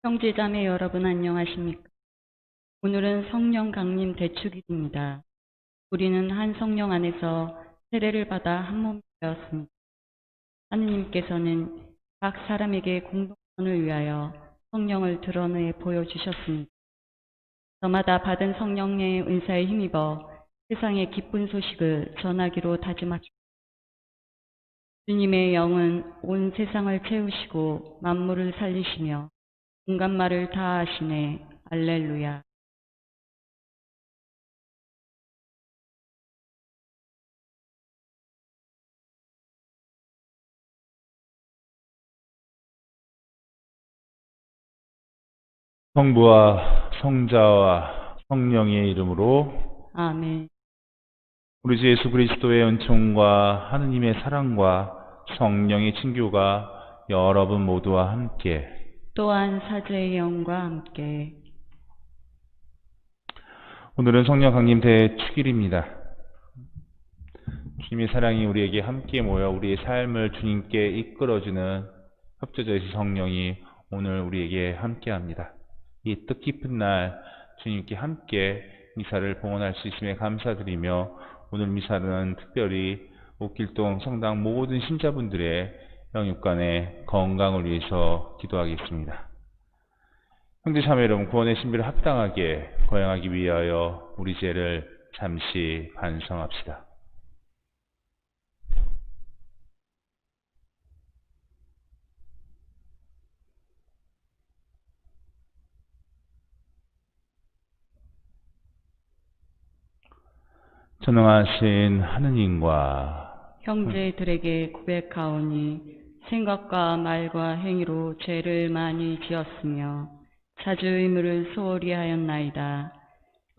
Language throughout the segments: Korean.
형제자매 여러분 안녕하십니까? 오늘은 성령 강림 대축일입니다. 우리는 한 성령 안에서 세례를 받아 한 몸이 되었습니다. 하느님께서는 각 사람에게 공동선을 위하여 성령을 드러내 보여주셨습니다. 저마다 받은 성령의 은사에 힘입어 세상의 기쁜 소식을 전하기로 다짐하십니다. 주님의 영은 온 세상을 채우시고 만물을 살리시며 온갖 말을 다 하시네. 알렐루야. 성부와 성자와 성령의 이름으로 아멘. 우리 주 예수 그리스도의 은총과 하느님의 사랑과 성령의 친교가 여러분 모두와 함께 또한 사제의 영과 함께 오늘은 성령 강림 대축일입니다. 주님의 사랑이 우리에게 함께 모여 우리의 삶을 주님께 이끌어주는 협조자이신 성령이 오늘 우리에게 함께합니다. 이 뜻깊은 날 주님께 함께 미사를 봉헌할 수 있음에 감사드리며 오늘 미사는 특별히 옥길동 성당 모든 신자분들의 영육간의 건강을 위해서 기도하겠습니다. 형제자매 여러분, 구원의 신비를 합당하게 거행하기 위하여 우리 죄를 잠시 반성합시다. 전능하신 하느님과 형제들에게 고백하오니 생각과 말과 행위로 죄를 많이 지었으며 자주 의무를 소홀히 하였나이다.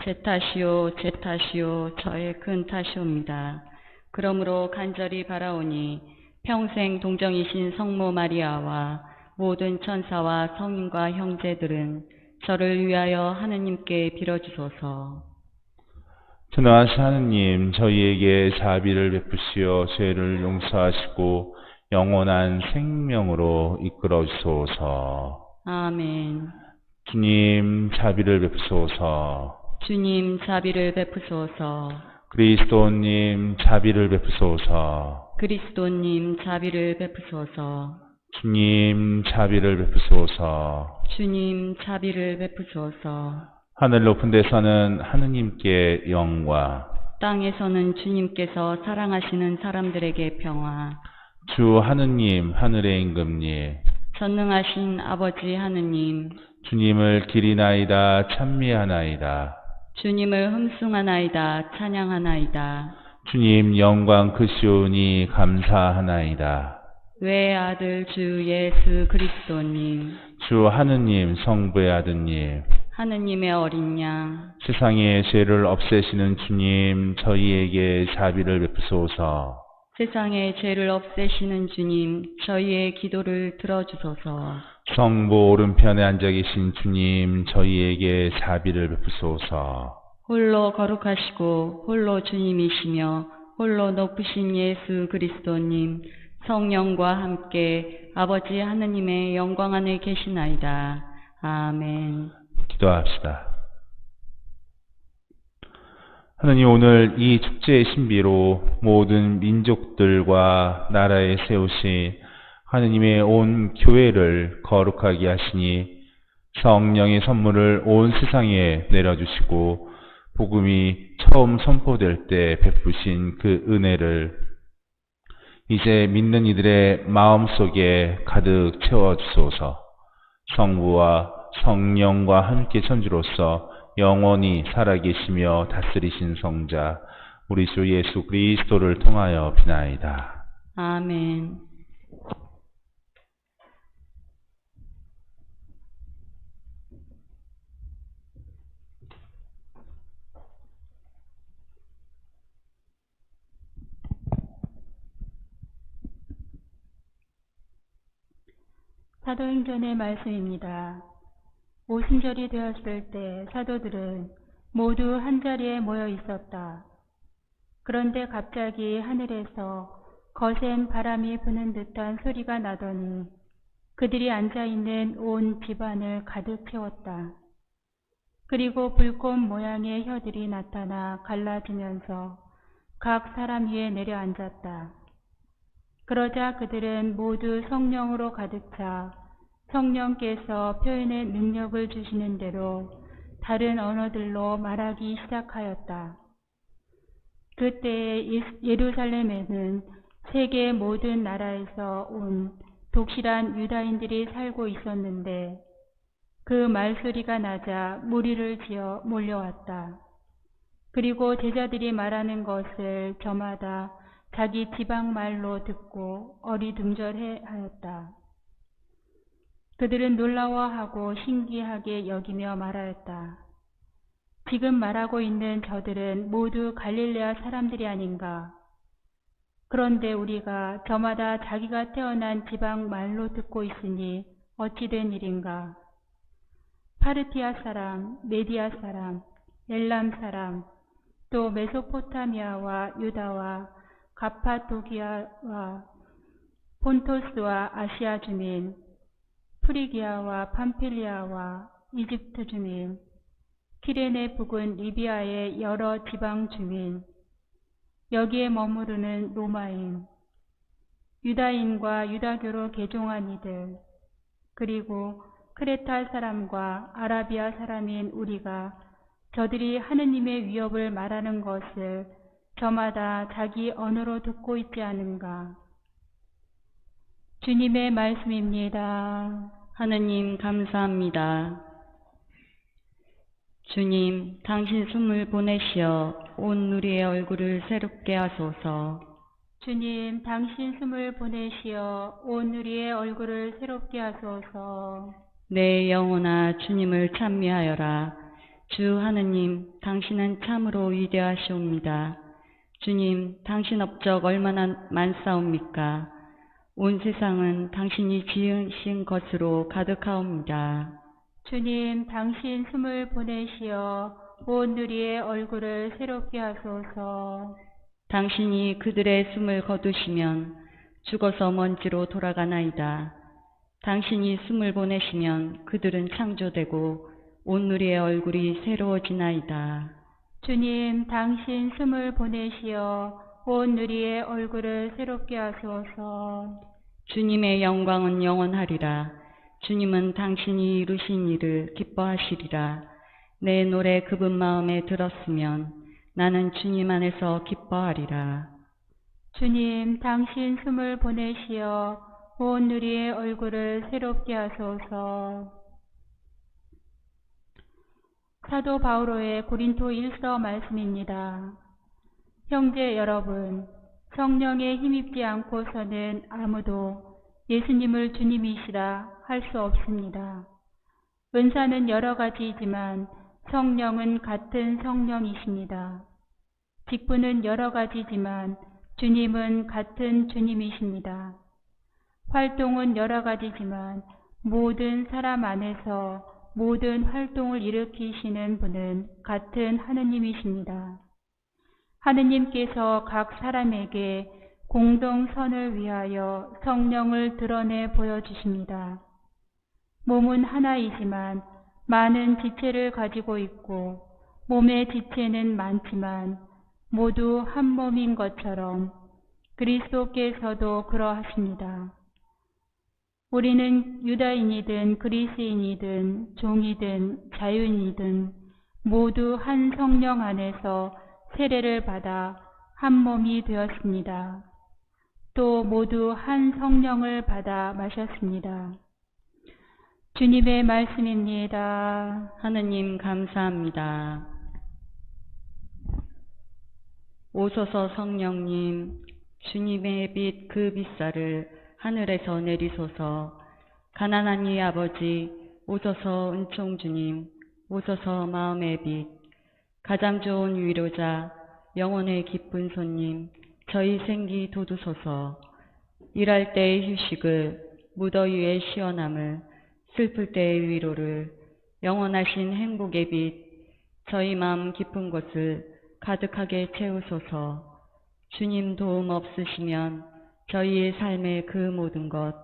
제 탓이요 제 탓이요 저의 큰 탓이옵니다. 그러므로 간절히 바라오니 평생 동정이신 성모 마리아와 모든 천사와 성인과 형제들은 저를 위하여 하느님께 빌어주소서. 전능하신 하느님, 저희에게 자비를 베푸시어 죄를 용서하시고 영원한 생명으로 이끌어 주소서. 아멘. 주님, 자비를 베푸소서. 주님 자비를 베푸소서. 그리스도님, 자비를 베푸소서. 그리스도님 자비를 베푸소서. 주님, 자비를 베푸소서. 주님 자비를 베푸소서. 하늘 높은 데 사는 하느님께 영광, 땅에서는 주님께서 사랑하시는 사람들에게 평화. 주 하느님, 하늘의 임금님, 전능하신 아버지 하느님, 주님을 기리나이다 찬미하나이다. 주님을 흠숭하나이다 찬양하나이다. 주님 영광 크시오니 감사하나이다. 외 아들 주 예수 그리스도님, 주 하느님 성부의 아드님, 하느님의 어린 양, 세상의 죄를 없애시는 주님, 저희에게 자비를 베푸소서. 세상의 죄를 없애시는 주님, 저희의 기도를 들어주소서. 성부 오른편에 앉아 계신 주님, 저희에게 자비를 베푸소서. 홀로 거룩하시고 홀로 주님이시며 홀로 높으신 예수 그리스도님, 성령과 함께 아버지 하느님의 영광 안에 계시나이다. 아멘. 기도합시다. 하느님, 오늘 이 축제의 신비로 모든 민족들과 나라에 세우신 하느님의 온 교회를 거룩하게 하시니 성령의 선물을 온 세상에 내려주시고 복음이 처음 선포될 때 베푸신 그 은혜를 이제 믿는 이들의 마음속에 가득 채워주소서. 성부와 성령과 함께 천주로서 영원히 살아계시며 다스리신 성자 우리 주 예수 그리스도를 통하여 비나이다. 아멘. 사도행전의 말씀입니다. 오순절이 되었을 때 사도들은 모두 한자리에 모여 있었다. 그런데 갑자기 하늘에서 거센 바람이 부는 듯한 소리가 나더니 그들이 앉아있는 온 집안을 가득 채웠다. 그리고 불꽃 모양의 혀들이 나타나 갈라지면서 각 사람 위에 내려앉았다. 그러자 그들은 모두 성령으로 가득 차 성령께서 표현의 능력을 주시는 대로 다른 언어들로 말하기 시작하였다. 그때에 예루살렘에는 세계 모든 나라에서 온 독실한 유다인들이 살고 있었는데 그 말소리가 나자 무리를 지어 몰려왔다. 그리고 제자들이 말하는 것을 저마다 자기 지방 말로 듣고 어리둥절해 하였다. 그들은 놀라워하고 신기하게 여기며 말하였다. 지금 말하고 있는 저들은 모두 갈릴레아 사람들이 아닌가? 그런데 우리가 저마다 자기가 태어난 지방 말로 듣고 있으니 어찌 된 일인가? 파르티아 사람, 메디아 사람, 엘람 사람, 또 메소포타미아와 유다와 가파도기아와 폰토스와 아시아 주민, 프리기아와 팜필리아와 이집트 주민, 키레네 북은 리비아의 여러 지방 주민, 여기에 머무르는 로마인, 유다인과 유다교로 개종한 이들, 그리고 크레타 사람과 아라비아 사람인 우리가 저들이 하느님의 위협을 말하는 것을 저마다 자기 언어로 듣고 있지 않은가. 주님의 말씀입니다. 하느님 감사합니다. 주님, 당신 숨을 보내시어 온 누리의 얼굴을 새롭게 하소서. 주님, 당신 숨을 보내시어 온 우리의 얼굴을 새롭게 하소서. 내 영혼아 주님을 찬미하여라. 주 하느님, 당신은 참으로 위대하시옵니다. 주님, 당신 업적 얼마나 많사옵니까? 온 세상은 당신이 지으신 것으로 가득하옵니다. 주님, 당신 숨을 보내시어 온 누리의 얼굴을 새롭게 하소서. 당신이 그들의 숨을 거두시면 죽어서 먼지로 돌아가나이다. 당신이 숨을 보내시면 그들은 창조되고 온 누리의 얼굴이 새로워지나이다. 주님, 당신 숨을 보내시어 온 누리의 얼굴을 새롭게 하소서. 주님의 영광은 영원하리라. 주님은 당신이 이루신 일을 기뻐하시리라. 내 노래 급은 마음에 들었으면 나는 주님 안에서 기뻐하리라. 주님, 당신 숨을 보내시어 온 누리의 얼굴을 새롭게 하소서. 사도 바오로의 고린토 1서 말씀입니다. 형제 여러분, 성령에 힘입지 않고서는 아무도 예수님을 주님이시라 할 수 없습니다. 은사는 여러 가지이지만 성령은 같은 성령이십니다. 직분은 여러 가지지만 주님은 같은 주님이십니다. 활동은 여러 가지지만 모든 사람 안에서 모든 활동을 일으키시는 분은 같은 하느님이십니다. 하느님께서 각 사람에게 공동선을 위하여 성령을 드러내 보여주십니다. 몸은 하나이지만 많은 지체를 가지고 있고 몸의 지체는 많지만 모두 한 몸인 것처럼 그리스도께서도 그러하십니다. 우리는 유다인이든 그리스인이든 종이든 자유인이든 모두 한 성령 안에서 세례를 받아 한 몸이 되었습니다. 또 모두 한 성령을 받아 마셨습니다. 주님의 말씀입니다. 하느님 감사합니다. 오소서 성령님, 주님의 빛 그 빛살을 하늘에서 내리소서. 가난한 이 아버지, 오소서 은총 주님, 오소서 마음의 빛, 가장 좋은 위로자, 영혼의 기쁜 손님, 저희 생기 돋우소서. 일할 때의 휴식을, 무더위의 시원함을, 슬플 때의 위로를, 영원하신 행복의 빛, 저희 마음 깊은 곳을 가득하게 채우소서. 주님 도움 없으시면 저희의 삶의 그 모든 것,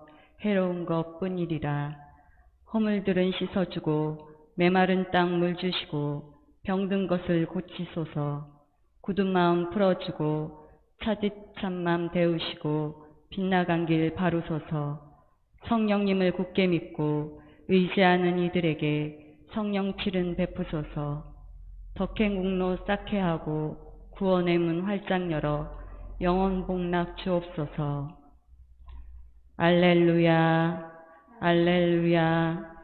해로운 것뿐이리라. 허물들은 씻어주고 메마른 땅 물 주시고 병든 것을 고치소서. 굳은 마음 풀어주고 차짓한 맘 데우시고 빗나간 길 바로소서. 성령님을 굳게 믿고 의지하는 이들에게 성령 칠은 베푸소서. 덕행국로 쌓게 하고 구원의 문 활짝 열어 영원 복락 주옵소서. 알렐루야, 알렐루야.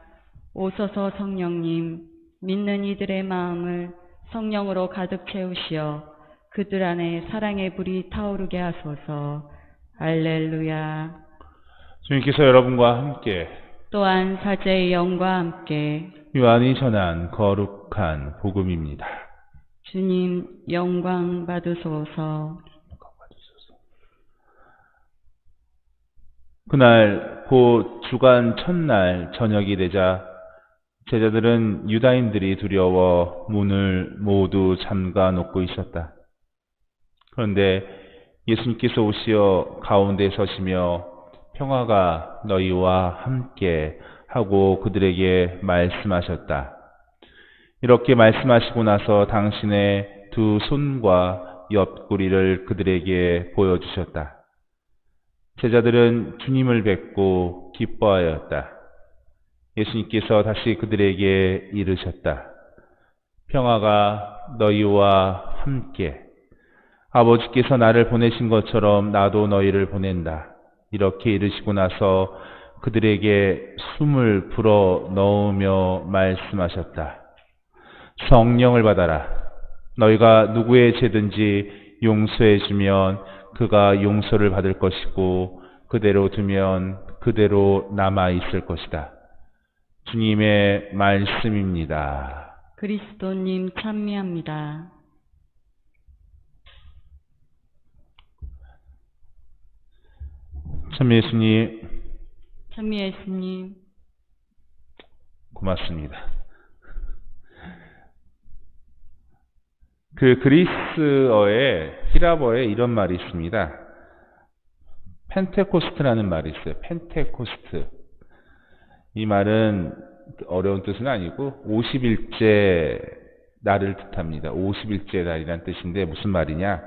오소서 성령님, 믿는 이들의 마음을 성령으로 가득 채우시어 그들 안에 사랑의 불이 타오르게 하소서. 알렐루야. 주님께서 여러분과 함께 또한 사제의 영과 함께 요한이 전한 거룩한 복음입니다. 주님 영광 받으소서. 그날 곧 주간 첫날 저녁이 되자 제자들은 유다인들이 두려워 문을 모두 잠가 놓고 있었다. 그런데 예수님께서 오시어 가운데 서시며 평화가 너희와 함께 하고 그들에게 말씀하셨다. 이렇게 말씀하시고 나서 당신의 두 손과 옆구리를 그들에게 보여주셨다. 제자들은 주님을 뵙고 기뻐하였다. 예수님께서 다시 그들에게 이르셨다. 평화가 너희와 함께. 아버지께서 나를 보내신 것처럼 나도 너희를 보낸다. 이렇게 이르시고 나서 그들에게 숨을 불어 넣으며 말씀하셨다. 성령을 받아라. 너희가 누구의 죄든지 용서해 주면 그가 용서를 받을 것이고 그대로 두면 그대로 남아 있을 것이다. 주님의 말씀입니다. 그리스도님 찬미합니다. 참 예수님 찬미 예수님. 고맙습니다. 그 그리스어에 히라버에 이런 말이 있습니다. 펜테코스트라는 말이 있어요. 펜테코스트. 이 말은 어려운 뜻은 아니고 50일째 날을 뜻합니다. 50일째 날이란 뜻인데 무슨 말이냐?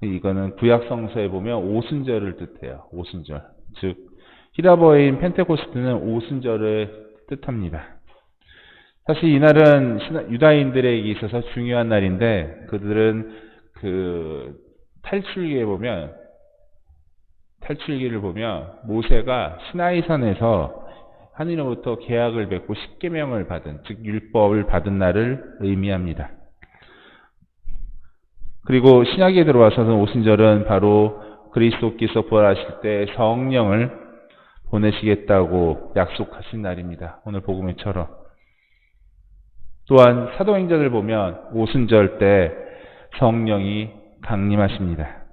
이거는 구약 성서에 보면 오순절을 뜻해요. 오순절. 즉 히라버인 펜테코스트는 오순절을 뜻합니다. 사실 이날은 유다인들에게 있어서 중요한 날인데 그들은 그 탈출기를 보면 모세가 시나이산에서 하나님으로부터 계약을 맺고 십계명을 받은, 즉 율법을 받은 날을 의미합니다. 그리고 신약에 들어와서는 오순절은 바로 그리스도께서 부활하실 때 성령을 보내시겠다고 약속하신 날입니다. 오늘 복음처럼. 또한 사도행전을 보면 오순절 때 성령이 강림하십니다.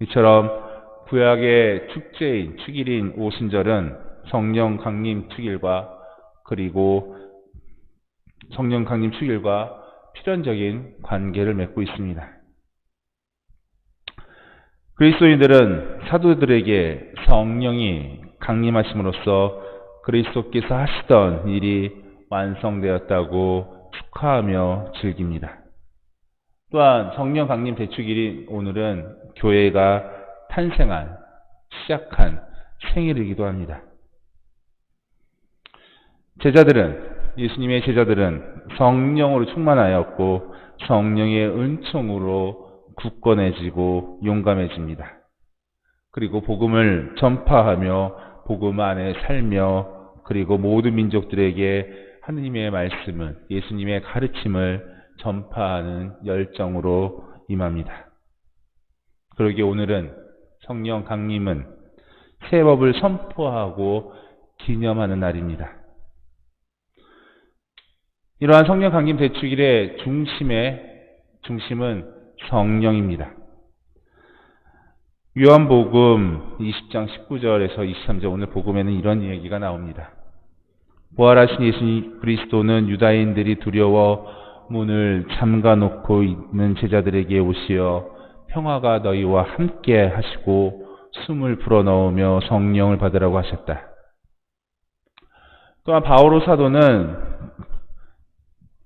이처럼 구약의 축제인 축일인 오순절은 성령 강림 축일과 그리고 성령 강림 축일과 필연적인 관계를 맺고 있습니다. 그리스도인들은 사도들에게 성령이 강림하심으로써 그리스도께서 하시던 일이 완성되었다고 축하하며 즐깁니다. 또한 성령 강림 대축일인 오늘은 교회가 탄생한, 시작한 생일이기도 합니다. 예수님의 제자들은 성령으로 충만하였고 성령의 은총으로 굳건해지고 용감해집니다. 그리고 복음을 전파하며 복음 안에 살며 그리고 모든 민족들에게 하느님의 말씀을, 예수님의 가르침을 전파하는 열정으로 임합니다. 그러기에 오늘은 성령 강림은 새 법을 선포하고 기념하는 날입니다. 이러한 성령 강림 대축일의 중심은 성령입니다. 요한복음 20장 19절에서 23절 오늘 복음에는 이런 얘기가 나옵니다. 부활하신 예수 그리스도는 유다인들이 두려워 문을 잠가 놓고 있는 제자들에게 오시어 평화가 너희와 함께 하시고 숨을 불어넣으며 성령을 받으라고 하셨다. 또한 바오로 사도는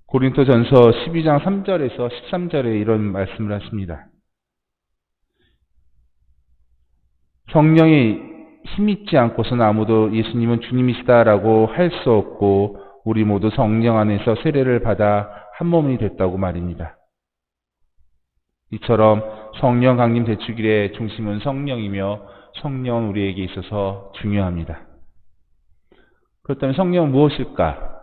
고린도전서 12장 3절에서 13절에 이런 말씀을 하십니다. 성령이 힘있지 않고서는 아무도 예수님은 주님이시다라고 할 수 없고 우리 모두 성령 안에서 세례를 받아 한 몸이 됐다고 말입니다. 이처럼 성령 강림 대축일의 중심은 성령이며 성령은 우리에게 있어서 중요합니다. 그렇다면 성령은 무엇일까?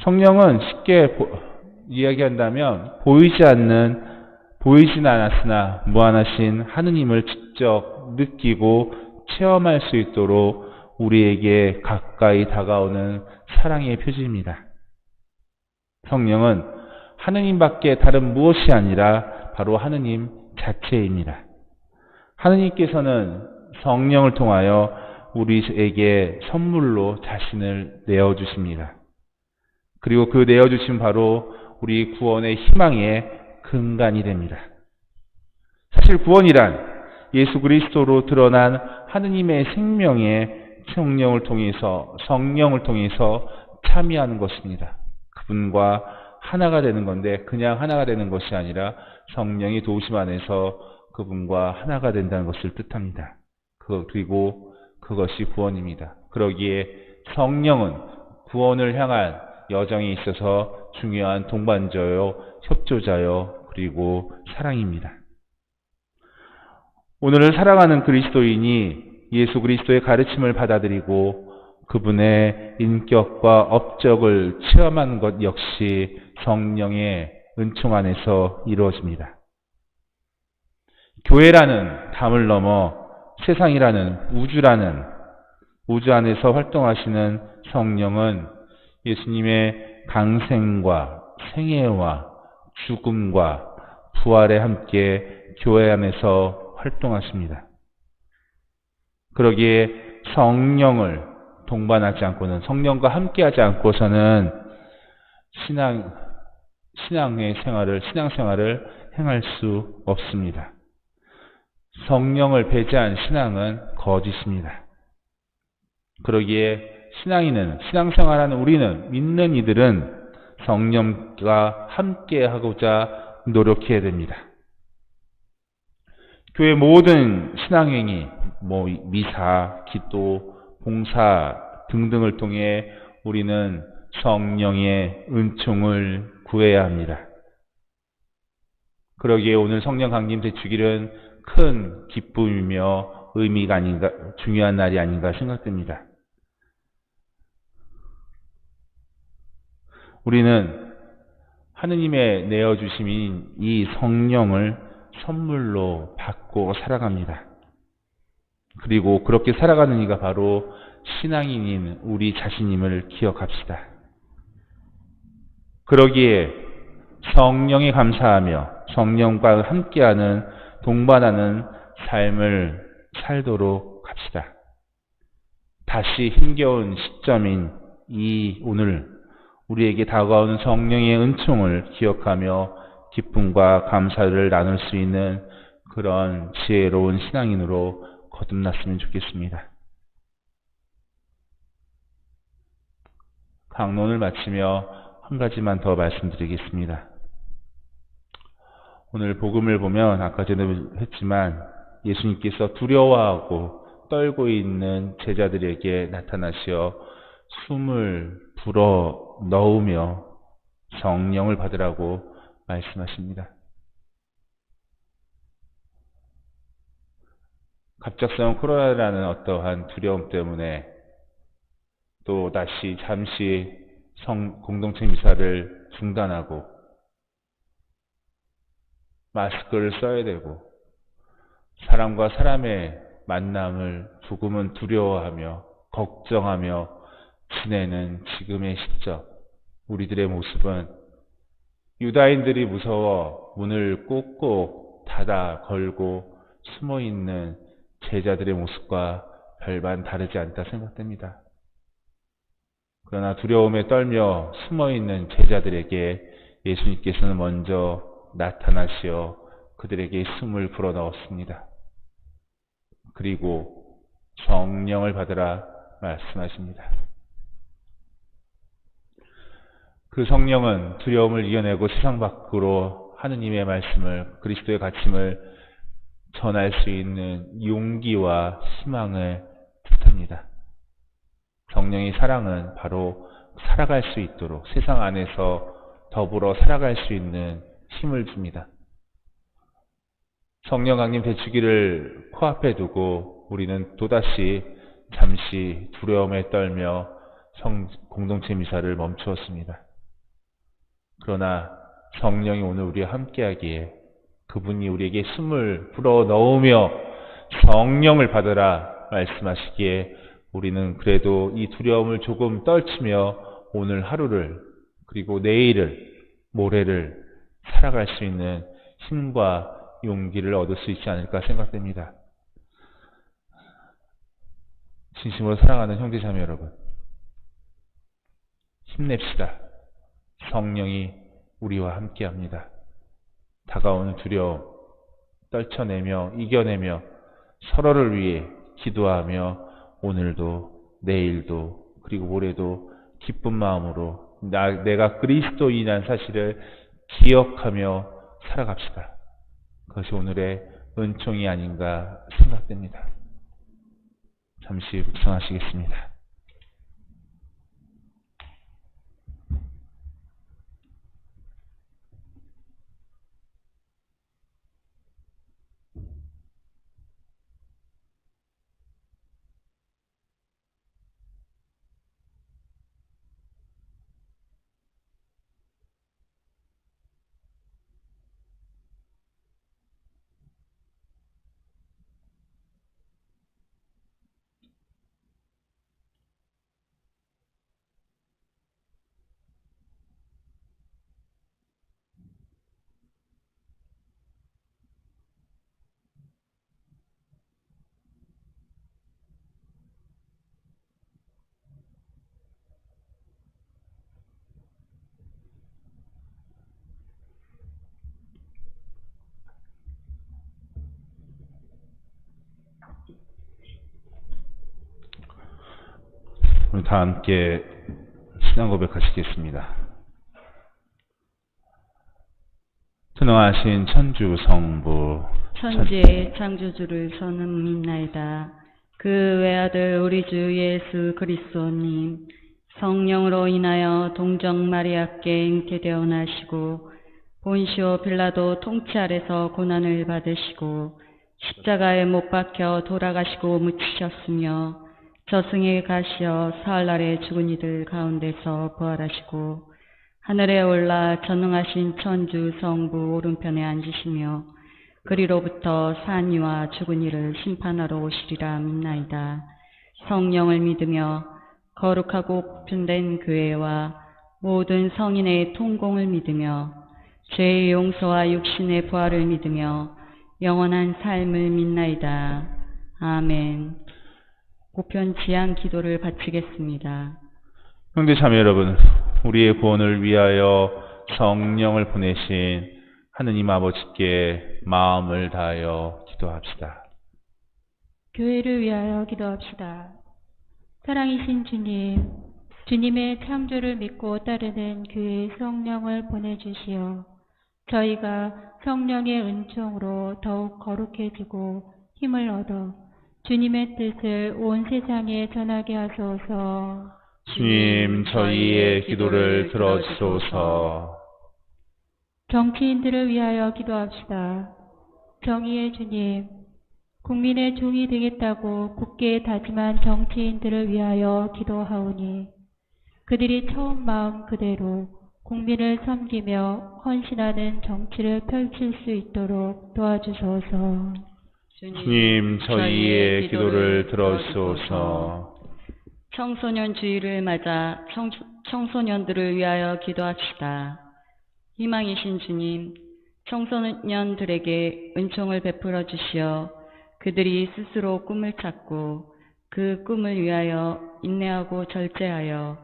성령은 쉽게 이야기한다면 보이진 않았으나 무한하신 하느님을 직접 느끼고 체험할 수 있도록 우리에게 가까이 다가오는 사랑의 표지입니다. 성령은 하느님밖에 다른 무엇이 아니라 바로 하느님 자체입니다. 하느님께서는 성령을 통하여 우리에게 선물로 자신을 내어주십니다. 그리고 그 내어주심 바로 우리 구원의 희망의 근간이 됩니다. 사실 구원이란 예수 그리스도로 드러난 하느님의 생명의 성령을 통해서 참여하는 것입니다. 그분과 하나가 되는 건데 그냥 하나가 되는 것이 아니라 성령의 도우심 안에서 그분과 하나가 된다는 것을 뜻합니다. 그리고 그것이 구원입니다. 그러기에 성령은 구원을 향한 여정에 있어서 중요한 동반자요, 협조자요, 그리고 사랑입니다. 오늘을 사랑하는 그리스도인이 예수 그리스도의 가르침을 받아들이고 그분의 인격과 업적을 체험하는 것 역시 성령의 은총 안에서 이루어집니다. 교회라는 담을 넘어 세상이라는 우주 안에서 활동하시는 성령은 예수님의 강생과 생애와 죽음과 부활에 함께 교회 안에서 활동하십니다. 그러기에 성령을 동반하지 않고는, 성령과 함께하지 않고서는 신앙생활을 행할 수 없습니다. 성령을 배제한 신앙은 거짓입니다. 그러기에 신앙생활하는 우리는, 믿는 이들은 성령과 함께하고자 노력해야 됩니다. 교회 모든 신앙행위, 미사, 기도, 봉사 등등을 통해 우리는 성령의 은총을 구해야 합니다. 그러기에 오늘 성령 강림 대축일은 큰 기쁨이며 의미가 아닌가, 중요한 날이 아닌가 생각됩니다. 우리는 하느님의 내어주심인 이 성령을 선물로 받고 살아갑니다. 그리고 그렇게 살아가는 이가 바로 신앙인인 우리 자신임을 기억합시다. 그러기에 성령에 감사하며 성령과 함께하는, 동반하는 삶을 살도록 합시다. 다시 힘겨운 시점인 이 오늘 우리에게 다가오는 성령의 은총을 기억하며 기쁨과 감사를 나눌 수 있는 그런 지혜로운 신앙인으로 거듭났으면 좋겠습니다. 강론을 마치며 한 가지만 더 말씀드리겠습니다. 오늘 복음을 보면 아까 전에 했지만 예수님께서 두려워하고 떨고 있는 제자들에게 나타나시어 숨을 불어 넣으며 성령을 받으라고 말씀하십니다. 갑작스러운 코로나라는 어떠한 두려움 때문에 또 다시 잠시 공동체 미사를 중단하고 마스크를 써야 되고 사람과 사람의 만남을 조금은 두려워하며 걱정하며 지내는 지금의 시점, 우리들의 모습은 유다인들이 무서워 문을 꼭꼭 닫아 걸고 숨어있는 제자들의 모습과 별반 다르지 않다 생각됩니다. 그러나 두려움에 떨며 숨어있는 제자들에게 예수님께서는 먼저 나타나시어 그들에게 숨을 불어넣었습니다. 그리고 성령을 받으라 말씀하십니다. 그 성령은 두려움을 이겨내고 세상 밖으로 하느님의 말씀을, 그리스도의 가르침을 전할 수 있는 용기와 희망을 뜻합니다. 성령의 사랑은 바로 살아갈 수 있도록 세상 안에서 더불어 살아갈 수 있는 힘을 줍니다. 성령 강림 대축기를 코앞에 두고 우리는 또다시 잠시 두려움에 떨며 공동체 미사를 멈추었습니다. 그러나 성령이 오늘 우리와 함께하기에 그분이 우리에게 숨을 불어넣으며 성령을 받으라 말씀하시기에 우리는 그래도 이 두려움을 조금 떨치며 오늘 하루를, 그리고 내일을, 모레를 살아갈 수 있는 힘과 용기를 얻을 수 있지 않을까 생각됩니다. 진심으로 사랑하는 형제자매 여러분, 힘냅시다. 성령이 우리와 함께합니다. 다가오는 두려움 떨쳐내며 이겨내며 서로를 위해 기도하며 오늘도 내일도 그리고 모레도 기쁜 마음으로 내가 그리스도인이라는 사실을 기억하며 살아갑시다. 그것이 오늘의 은총이 아닌가 생각됩니다. 잠시 묵상하시겠습니다. 우리 다 함께 신앙 고백하시겠습니다. 전능하신 천주 성부 천지의 창조주를 저는 믿나이다. 그 외아들 우리 주 예수 그리스도님 성령으로 인하여 동정 마리아께 잉태되어 나시고 본시오 빌라도 통치 아래서 고난을 받으시고 십자가에 못 박혀 돌아가시고 묻히셨으며 저승에 가시어 사흘날에 죽은 이들 가운데서 부활하시고 하늘에 올라 전능하신 천주 성부 오른편에 앉으시며 그리로부터 산 이와 죽은 이를 심판하러 오시리라 믿나이다. 성령을 믿으며 거룩하고 보편된 교회와 모든 성인의 통공을 믿으며 죄의 용서와 육신의 부활을 믿으며 영원한 삶을 믿나이다. 아멘. 보편 지향 기도를 바치겠습니다. 형제 자매 여러분, 우리의 구원을 위하여 성령을 보내신 하느님 아버지께 마음을 다하여 기도합시다. 교회를 위하여 기도합시다. 사랑이신 주님, 주님의 창조를 믿고 따르는 교회의 성령을 보내주시어 저희가 성령의 은총으로 더욱 거룩해지고 힘을 얻어 주님의 뜻을 온 세상에 전하게 하소서. 주님, 저희의 기도를 들어주소서. 정치인들을 위하여 기도합시다. 정의의 주님, 국민의 종이 되겠다고 굳게 다짐한 정치인들을 위하여 기도하오니 그들이 처음 마음 그대로 국민을 섬기며 헌신하는 정치를 펼칠 수 있도록 도와주소서. 주님, 저희의 기도를 들어주소서. 청소년 주의를 맞아 청소년들을 위하여 기도합시다. 희망이신 주님, 청소년들에게 은총을 베풀어 주시어 그들이 스스로 꿈을 찾고 그 꿈을 위하여 인내하고 절제하여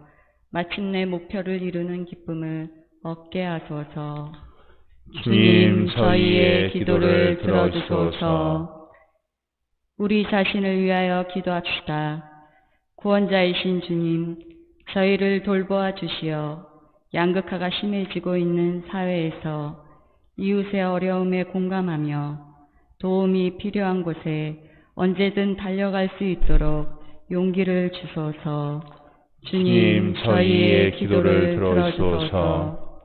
마침내 목표를 이루는 기쁨을 얻게 하소서. 주님, 저희의 기도를 들어주소서. 우리 자신을 위하여 기도합시다. 구원자이신 주님, 저희를 돌보아 주시어 양극화가 심해지고 있는 사회에서 이웃의 어려움에 공감하며 도움이 필요한 곳에 언제든 달려갈 수 있도록 용기를 주소서. 주님, 저희의 기도를 들어주소서.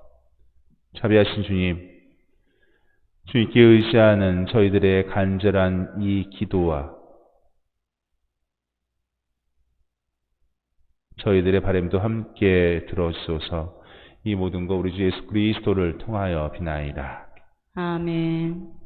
자비하신 주님, 주님께 의지하는 저희들의 간절한 이 기도와 저희들의 바람도 함께 들어주소서. 이 모든 것 우리 주 예수 그리스도를 통하여 비나이다. 아멘.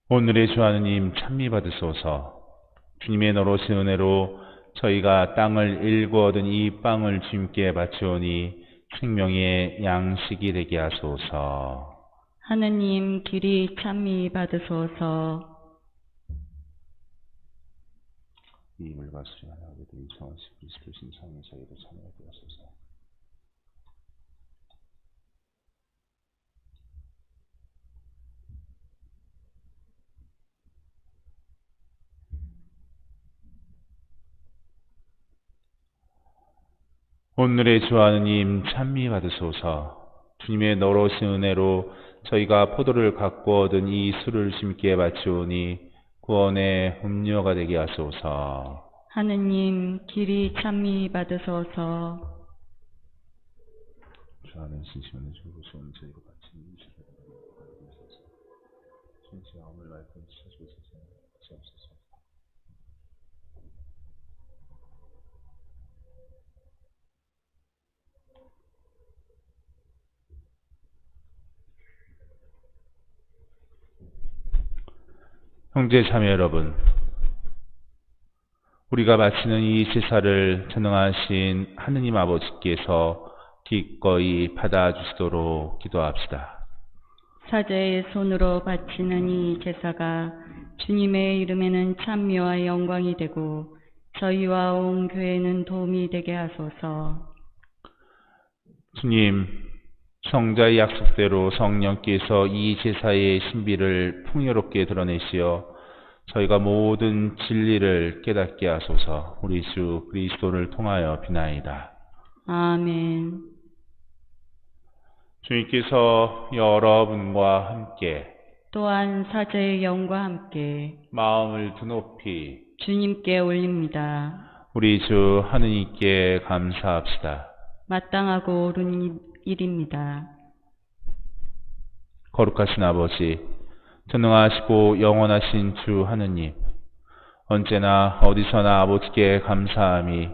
오늘의 주 하느님 찬미 받으소서. 주님의 너로신 은혜로 저희가 땅을 일구 얻은 이 빵을 주님께 바치오니 생명의 양식이 되게 하소서. 하느님 길이 찬미 받으소서. 이 물과 수리 하나님의 이성하신 그리스도 신성의 저희도 참여해 주옵소서. 오늘의 주 하느님 찬미 받으소서. 주님의 너로신 은혜로 저희가 포도를 갖고 얻은 이 술을 주님께 바치오니 구원의 음료가 되게 하소서. 하느님 길이 찬미 받으소서. 주 하는 신심을 주고 좋은 저희가 바치는 이시를 주님의 마음을 맑은 지켜주소서. 주옵소서. 형제 자매 여러분, 우리가 바치는 이 제사를 전능하신 하느님 아버지께서 기꺼이 받아주시도록 기도합시다. 사제의 손으로 바치는 이 제사가 주님의 이름에는 찬미와 영광이 되고 저희와 온 교회는 도움이 되게 하소서. 주님, 성자의 약속대로 성령께서 이 제사의 신비를 풍요롭게 드러내시어 저희가 모든 진리를 깨닫게 하소서. 우리 주 그리스도를 통하여 비나이다. 아멘. 주님께서 여러분과 함께 또한 사제의 영과 함께 마음을 드높이 주님께 올립니다. 우리 주 하느님께 감사합시다. 마땅하고 옳은 일입니다. 거룩하신 아버지, 전능하시고 영원하신 주 하느님, 언제나 어디서나 아버지께 감사함이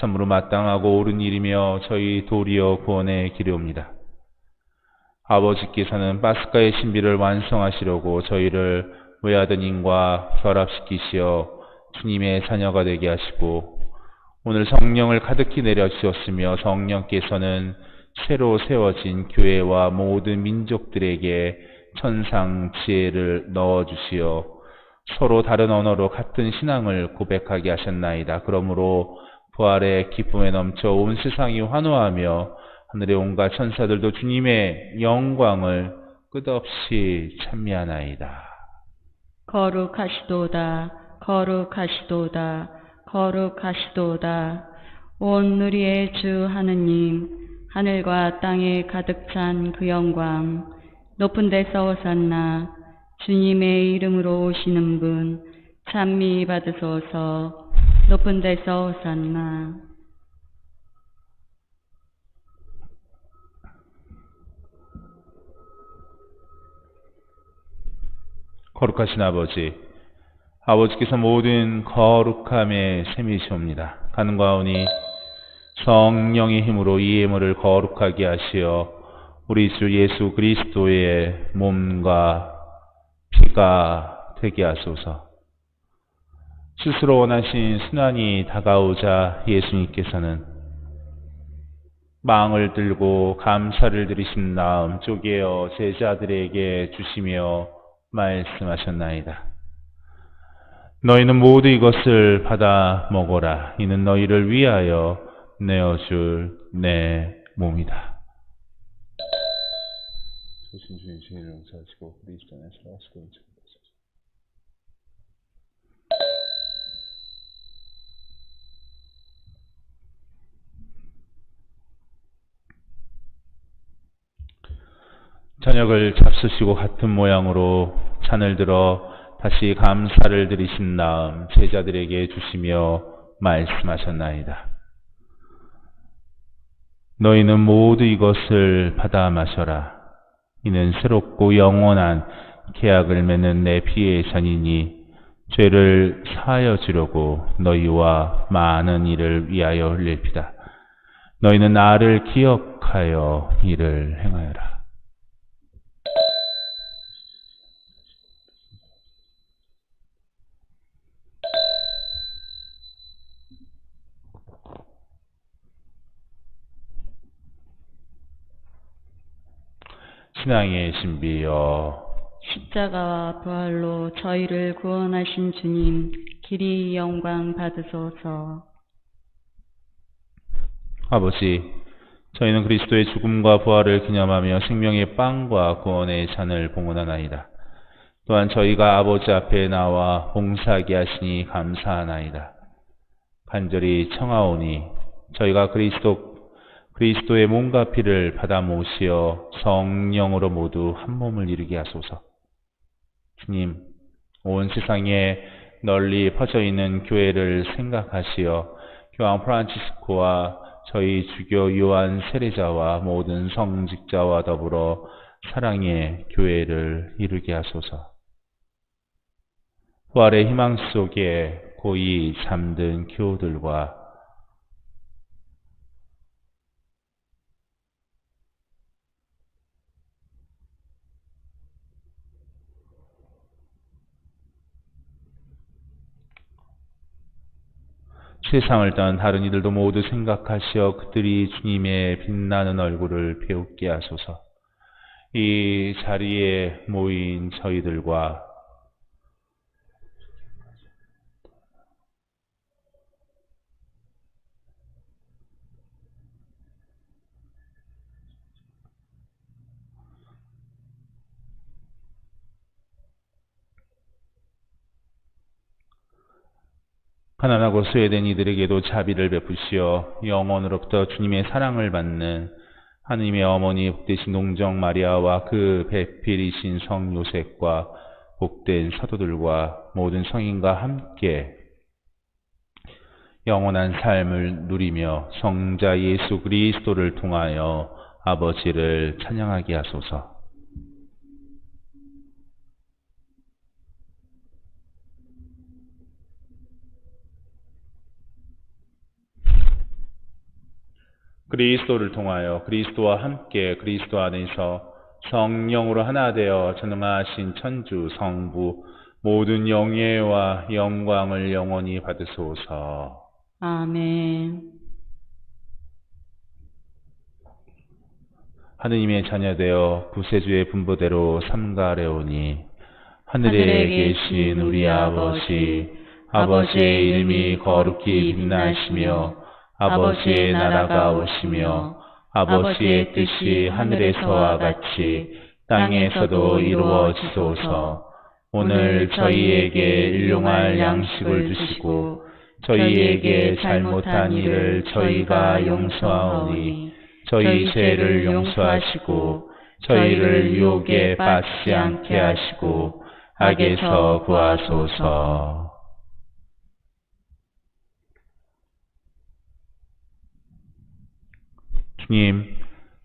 참으로 마땅하고 옳은 일이며 저희 도리어 구원의 길이옵니다. 아버지께서는 파스카의 신비를 완성하시려고 저희를 외아들 인과 결합시키시어 주님의 자녀가 되게 하시고 오늘 성령을 가득히 내려주셨으며 성령께서는 새로 세워진 교회와 모든 민족들에게 천상 지혜를 넣어주시어 서로 다른 언어로 같은 신앙을 고백하게 하셨나이다. 그러므로 부활의 기쁨에 넘쳐 온 세상이 환호하며 하늘의 온갖 천사들도 주님의 영광을 끝없이 찬미하나이다. 거룩하시도다, 거룩하시도다, 거룩하시도다. 온 누리의 주 하느님, 하늘과 땅에 가득 찬 그 영광, 높은 데서 오산나, 주님의 이름으로 오시는 분, 찬미 받으소서. 높은 데서 오산나. 거룩하신 아버지, 아버지께서 모든 거룩함의 셈이시옵니다. 가는가오니 성령의 힘으로 이 예물을 거룩하게 하시어 우리 주 예수 그리스도의 몸과 피가 되게 하소서. 스스로 원하신 순환이 다가오자 예수님께서는 망을 들고 감사를 드리신 다음 쪼개어 제자들에게 주시며 말씀하셨나이다. 너희는 모두 이것을 받아 먹어라. 이는 너희를 위하여 내어줄 내 몸이다. 주신 주인 죄를 용서하시고 그리스도 안에서 하시고 인정하소서. 저녁을 잡수시고 같은 모양으로 잔을 들어 다시 감사를 드리신 다음 제자들에게 주시며 말씀하셨나이다. 너희는 모두 이것을 받아 마셔라. 이는 새롭고 영원한 계약을 맺는 내 피의 잔이니 죄를 사하여 주려고 너희와 많은 이를 위하여 흘릴 피다. 너희는 나를 기억하여 이를 행하여라. 신앙의 신비여, 십자가와 부활로 저희를 구원하신 주님, 길이 영광 받으소서. 아버지, 저희는 그리스도의 죽음과 부활을 기념하며 생명의 빵과 구원의 잔을 봉헌하나이다. 또한 저희가 아버지 앞에 나와 봉사하게 하시니 감사하나이다. 간절히 청하오니 저희가 그리스도의 몸과 피를 받아 모시어 성령으로 모두 한 몸을 이루게 하소서. 주님, 온 세상에 널리 퍼져 있는 교회를 생각하시어 교황 프란치스코와 저희 주교 요한 세례자와 모든 성직자와 더불어 사랑의 교회를 이루게 하소서. 부활의 희망 속에 고이 잠든 교우들과 세상을 떠난 다른 이들도 모두 생각하시어 그들이 주님의 빛나는 얼굴을 배우게 하소서. 이 자리에 모인 저희들과 가난하고 소외된 이들에게도 자비를 베푸시어 영원으로부터 주님의 사랑을 받는 하느님의 어머니 복되신 농정 마리아와 그 배필이신 성 요셉과 복된 사도들과 모든 성인과 함께 영원한 삶을 누리며 성자 예수 그리스도를 통하여 아버지를 찬양하게 하소서. 그리스도를 통하여 그리스도와 함께 그리스도 안에서 성령으로 하나 되어 전능하신 천주 성부 모든 영예와 영광을 영원히 받으소서. 아멘. 하느님의 자녀되어 구세주의 분부대로 삼가래오니 하늘에 계신 우리 아버지, 아버지의 이름이 거룩히 빛나시며 아버지의 나라가 오시며 아버지의 뜻이 하늘에서와 같이 땅에서도 이루어지소서. 오늘 저희에게 일용할 양식을 주시고 저희에게 잘못한 일을 저희가 용서하오니 저희 죄를 용서하시고 저희를 유혹에 빠지지 않게 하시고 악에서 구하소서. 주님,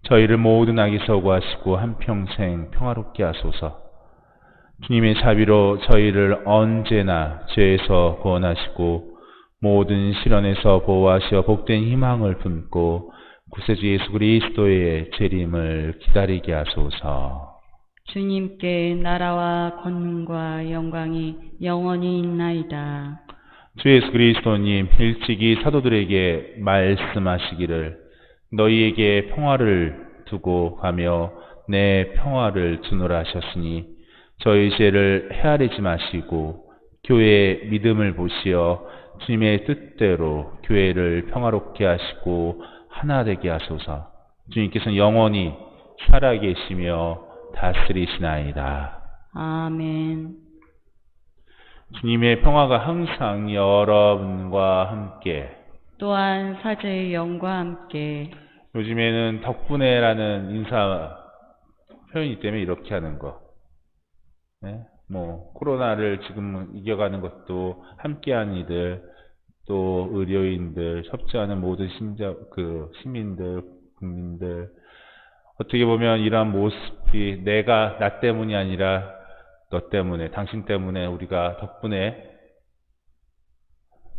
저희를 모든 악에서 구하시고 한평생 평화롭게 하소서. 주님의 자비로 저희를 언제나 죄에서 구원하시고 모든 시련에서 보호하시어 복된 희망을 품고 구세주 예수 그리스도의 재림을 기다리게 하소서. 주님께 나라와 권능과 영광이 영원히 있나이다. 주 예수 그리스도님, 일찍이 사도들에게 말씀하시기를 너희에게 평화를 두고 가며 내 평화를 주노라 하셨으니 저희 죄를 헤아리지 마시고 교회의 믿음을 보시어 주님의 뜻대로 교회를 평화롭게 하시고 하나 되게 하소서. 주님께서는 영원히 살아계시며 다스리시나이다. 아멘. 주님의 평화가 항상 여러분과 함께. 또한 사제의 영과 함께. 요즘에는 덕분에라는 인사 표현이 때문에 이렇게 하는 거. 네? 뭐 코로나를 지금 이겨가는 것도 함께한 이들, 또 의료인들, 협조하는 모든 시민들, 국민들. 어떻게 보면 이러한 모습이 나 때문이 아니라 너 때문에, 당신 때문에 우리가 덕분에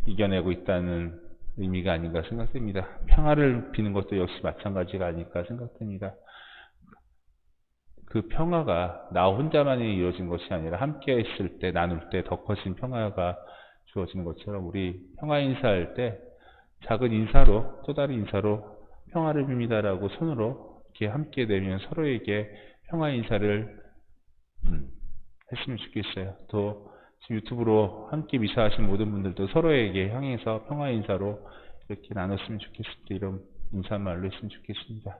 이겨내고 있다는 의미가 아닌가 생각됩니다. 평화를 비는 것도 역시 마찬가지가 아닐까 생각됩니다. 그 평화가 나 혼자만이 이루어진 것이 아니라 함께 있을 때, 나눌 때 더 커진 평화가 주어지는 것처럼 우리 평화 인사할 때 작은 인사로, 또 다른 인사로 평화를 빕니다라고 손으로 이렇게 함께 내면 서로에게 평화 인사를 했으면 좋겠어요. 또 지금 유튜브로 함께 미사하신 모든 분들도 서로에게 향해서 평화 인사로 이렇게 나눴으면 좋겠습니다. 이런 인사말로 했으면 좋겠습니다.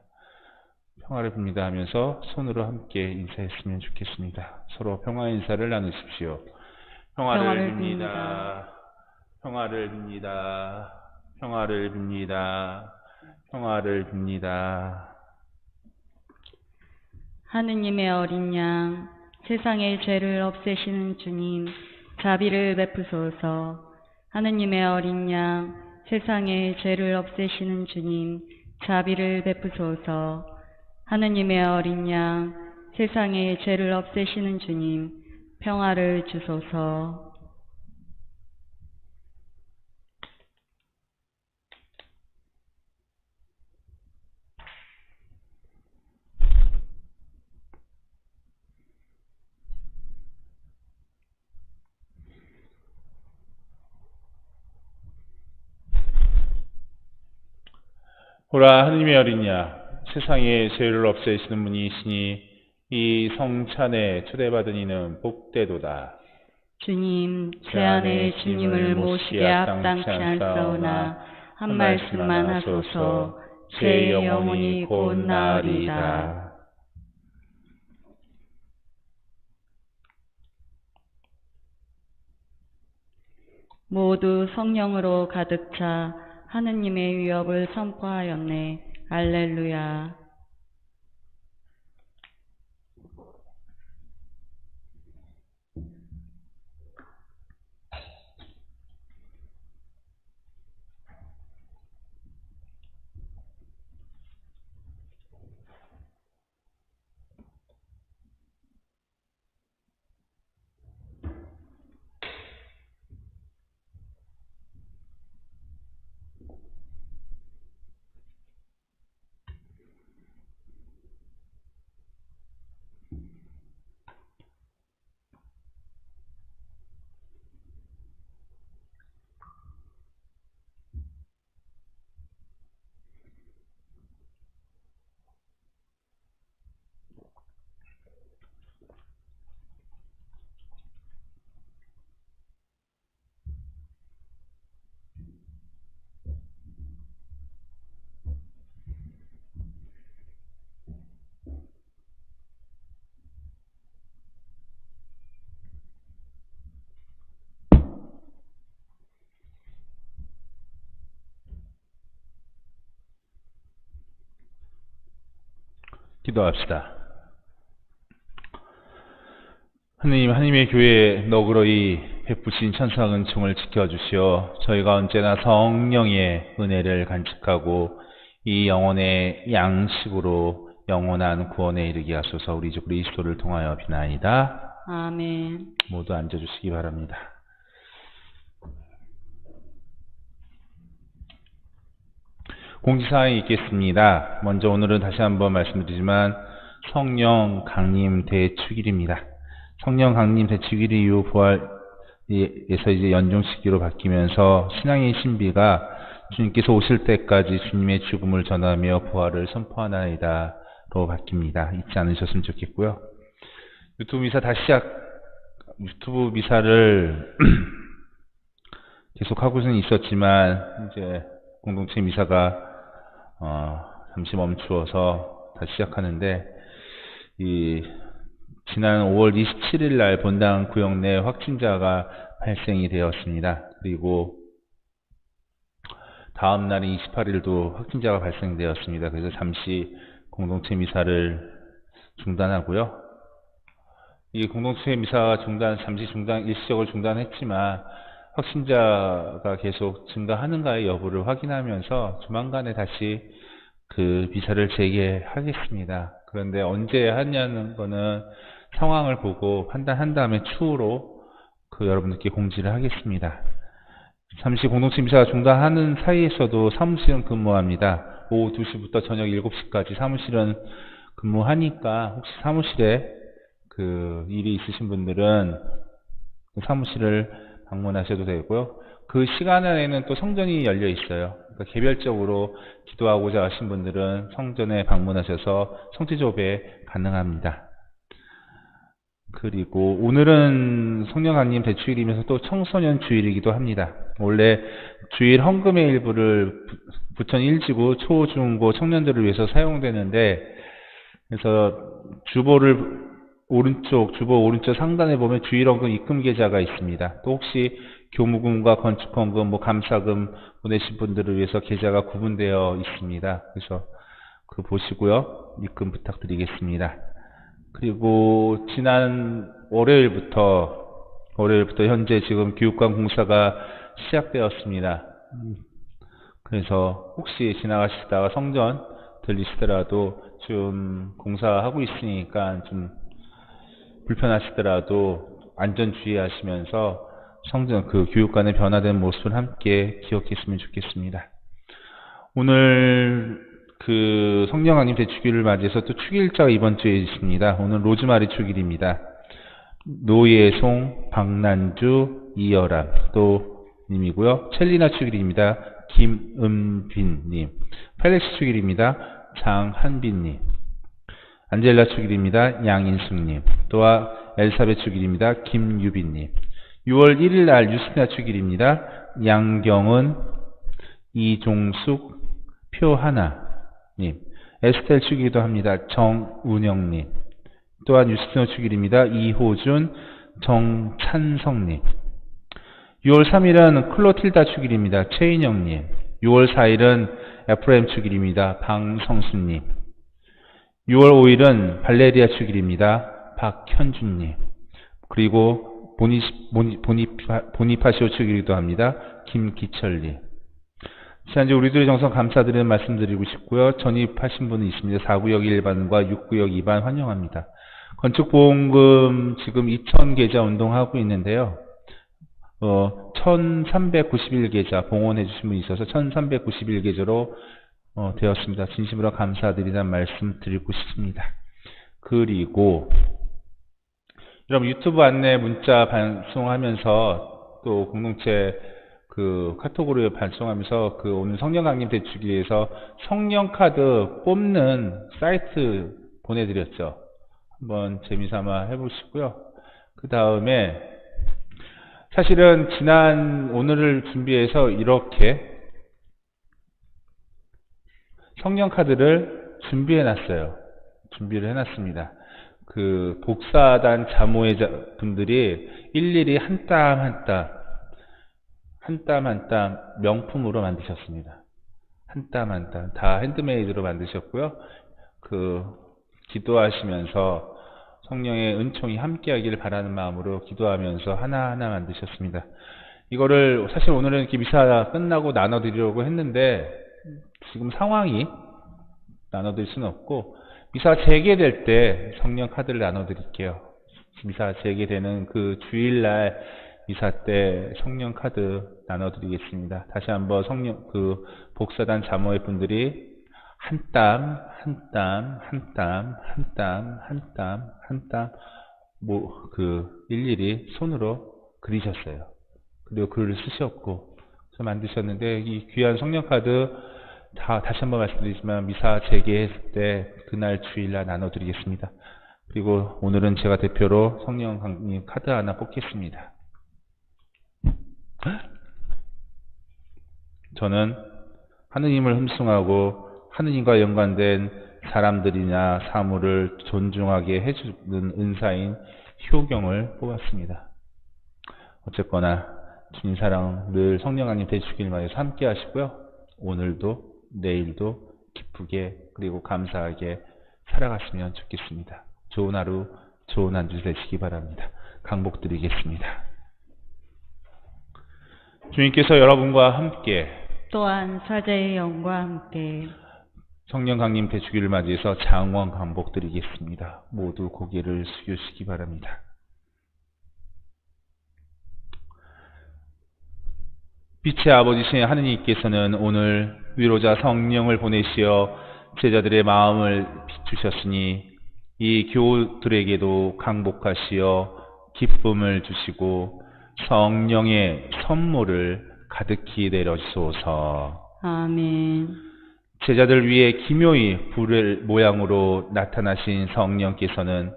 평화를 빕니다 하면서 손으로 함께 인사했으면 좋겠습니다. 서로 평화 인사를 나누십시오. 평화를 빕니다. 평화를 빕니다. 평화를 빕니다. 평화를 빕니다. 하느님의 어린 양, 세상의 죄를 없애시는 주님, 자비를 베푸소서. 하느님의 어린 양, 세상의 죄를 없애시는 주님, 자비를 베푸소서. 하느님의 어린 양, 세상의 죄를 없애시는 주님, 평화를 주소서. 보라, 하느님의 어린 양, 세상의 죄를 없애시는 분이시니 이 성찬에 초대받은 이는 복되도다. 주님, 제 안에 주님을 모시게 합당치 않사오나 한 말씀만 하소서. 제 영혼이 곧 나으리이다. 모두 성령으로 가득 차 하느님의 위협을 선포하였네. 할렐루야. 기도합시다. 하나님의 교회에 너그러이 베푸신 천사 은총을 지켜주시어 저희가 언제나 성령의 은혜를 간직하고 이 영혼의 양식으로 영원한 구원에 이르게 하소서. 우리 주 그리스도를 통하여 비나이다. 아멘. 모두 앉아주시기 바랍니다. 공지사항이 있겠습니다. 먼저 오늘은 다시 한번 말씀드리지만 성령 강림 대축일입니다. 성령 강림 대축일 이후 부활에서 이제 연중시기로 바뀌면서 신앙의 신비가 주님께서 오실 때까지 주님의 죽음을 전하며 부활을 선포하나이다로 바뀝니다. 잊지 않으셨으면 좋겠고요. 유튜브 미사를 계속 하고는 있었지만, 이제 공동체 미사가, 잠시 멈추어서 다시 시작하는데, 지난 5월 27일 날 본당 구역 내 확진자가 발생이 되었습니다. 그리고 다음 날인 28일도 확진자가 발생되었습니다. 그래서 잠시 공동체 미사를 중단하고요. 이 공동체 미사가 일시적으로 중단했지만 확진자가 계속 증가하는가의 여부를 확인하면서 조만간에 다시 그 미사를 재개하겠습니다. 그런데 언제 하냐는 거는 상황을 보고 판단한 다음에 추후로 여러분들께 공지를 하겠습니다. 잠시 공동체 미사가 중단하는 사이에서도 사무실은 근무합니다. 오후 2시부터 저녁 7시까지 사무실은 근무하니까 혹시 사무실에 일이 있으신 분들은 사무실을 방문하셔도 되고요. 그 시간 안에는 또 성전이 열려 있어요. 그러니까 개별적으로 기도하고자 하신 분들은 성전에 방문하셔서 성지조배 가능합니다. 그리고 오늘은 성령아님 대축일이면서 또 청소년 주일이기도 합니다. 원래 주일 헌금의 일부를 부천 1지구 초, 중, 고 청년들을 위해서 사용되는데, 그래서 주보 오른쪽 상단에 보면 주일 헌금 입금 계좌가 있습니다. 또 혹시 교무금과 건축헌금, 감사금 보내신 분들을 위해서 계좌가 구분되어 있습니다. 그래서 보시고요. 입금 부탁드리겠습니다. 그리고 지난 월요일부터 현재 지금 교육관 공사가 시작되었습니다. 그래서 혹시 지나가시다가 성전 들리시더라도 좀 공사하고 있으니까 좀 불편하시더라도 안전 주의하시면서 성전 교육관의 변화된 모습을 함께 기억했으면 좋겠습니다. 오늘 성령아님 대축일을 맞이해서 또 축일자가 이번 주에 있습니다. 오늘 로즈마리 축일입니다. 노예송, 박난주, 이여람 또 님이고요. 첼리나 축일입니다. 김은빈님. 펠렉스 축일입니다. 장한빈님. 안젤라 축일입니다. 양인숙님. 또한 엘사벳 축일입니다. 김유빈님. 6월 1일 날 유스티나 축일입니다. 양경은, 이종숙, 표하나님. 에스텔 축일도 합니다. 정운영님. 또한 유스티나 축일입니다. 이호준, 정찬성님. 6월 3일은 클로틸다 축일입니다. 최인영님. 6월 4일은 에프라임 축일입니다. 방성수님. 6월 5일은 발레리아 축일입니다. 박현준님. 그리고 보니파시오 축일이기도 합니다. 김기철님. 지난주 우리들의 정성 감사드리는 말씀드리고 싶고요. 전입하신 분이 있습니다. 4구역 1반과 6구역 2반 환영합니다. 건축보험금 지금 2000계좌 운동하고 있는데요. 1391계좌 봉헌해 주신 분이 있어서 1391계좌로 되었습니다. 진심으로 감사드리다는 말씀 드리고 싶습니다. 그리고 여러분 유튜브 안내 문자 발송하면서 또 공동체 카톡으로 발송하면서 오늘 성령강림 대축일에서 성령카드 뽑는 사이트 보내드렸죠. 한번 재미삼아 해보시고요. 그 다음에 사실은 오늘을 준비해서 이렇게 성령카드를 준비를 해놨습니다. 복사단 자모의 분들이 일일이 한 땀 한 땀 명품으로 만드셨습니다. 한 땀 한 땀 다 핸드메이드로 만드셨고요. 기도하시면서 성령의 은총이 함께하기를 바라는 마음으로 기도하면서 하나하나 만드셨습니다. 이거를 사실 오늘은 이렇게 미사 끝나고 나눠드리려고 했는데 지금 상황이 나눠드릴 수는 없고 미사 재개될 때 성령 카드를 나눠드릴게요. 미사 재개되는 주일날 미사 때 성령 카드 나눠드리겠습니다. 다시 한번 복사단 자모의 분들이 한 땀 일일이 손으로 그리셨어요. 그리고 글을 쓰셨고 만드셨는데 이 귀한 성령 카드 다시 한번 말씀드리지만 미사 재개했을 때 그날 주일날 나눠드리겠습니다. 그리고 오늘은 제가 대표로 성령 강림 카드 하나 뽑겠습니다. 저는 하느님을 흠숭하고 하느님과 연관된 사람들이나 사물을 존중하게 해주는 은사인 효경을 뽑았습니다. 어쨌거나 주님 사랑 늘 성령 강림 되시길 바라서 함께 하시고요. 오늘도 내일도 기쁘게 그리고 감사하게 살아갔으면 좋겠습니다. 좋은 하루, 좋은 한 주 되시기 바랍니다. 강복드리겠습니다. 주님께서 여러분과 함께 또한 사제의 영과 함께 성령 강림 대주기를 맞이해서 장원 강복드리겠습니다. 모두 고개를 숙이시기 바랍니다. 빛의 아버지신 하느님께서는 오늘 위로자 성령을 보내시어 제자들의 마음을 비추셨으니 이 교우들에게도 강복하시어 기쁨을 주시고 성령의 선물을 가득히 내려주소서. 아멘. 제자들 위해 기묘히 불을 모양으로 나타나신 성령께서는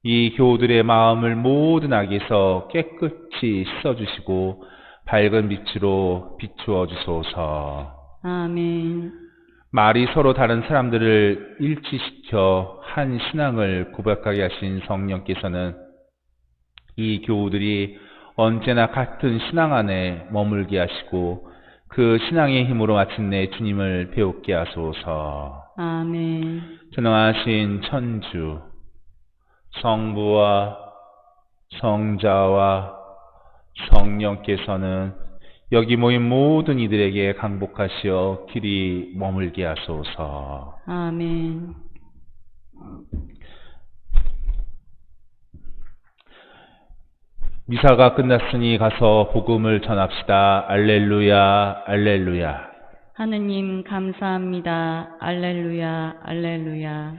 이 교우들의 마음을 모든 악에서 깨끗이 씻어주시고 밝은 빛으로 비추어 주소서. 아멘. 말이 서로 다른 사람들을 일치시켜 한 신앙을 고백하게 하신 성령께서는 이 교우들이 언제나 같은 신앙 안에 머물게 하시고 그 신앙의 힘으로 마침내 주님을 배우게 하소서. 아멘. 전능하신 천주 성부와 성자와 성령께서는 여기 모인 모든 이들에게 강복하시어 길이 머물게 하소서. 아멘. 미사가 끝났으니 가서 복음을 전합시다. 알렐루야, 알렐루야. 하느님 감사합니다. 알렐루야, 알렐루야.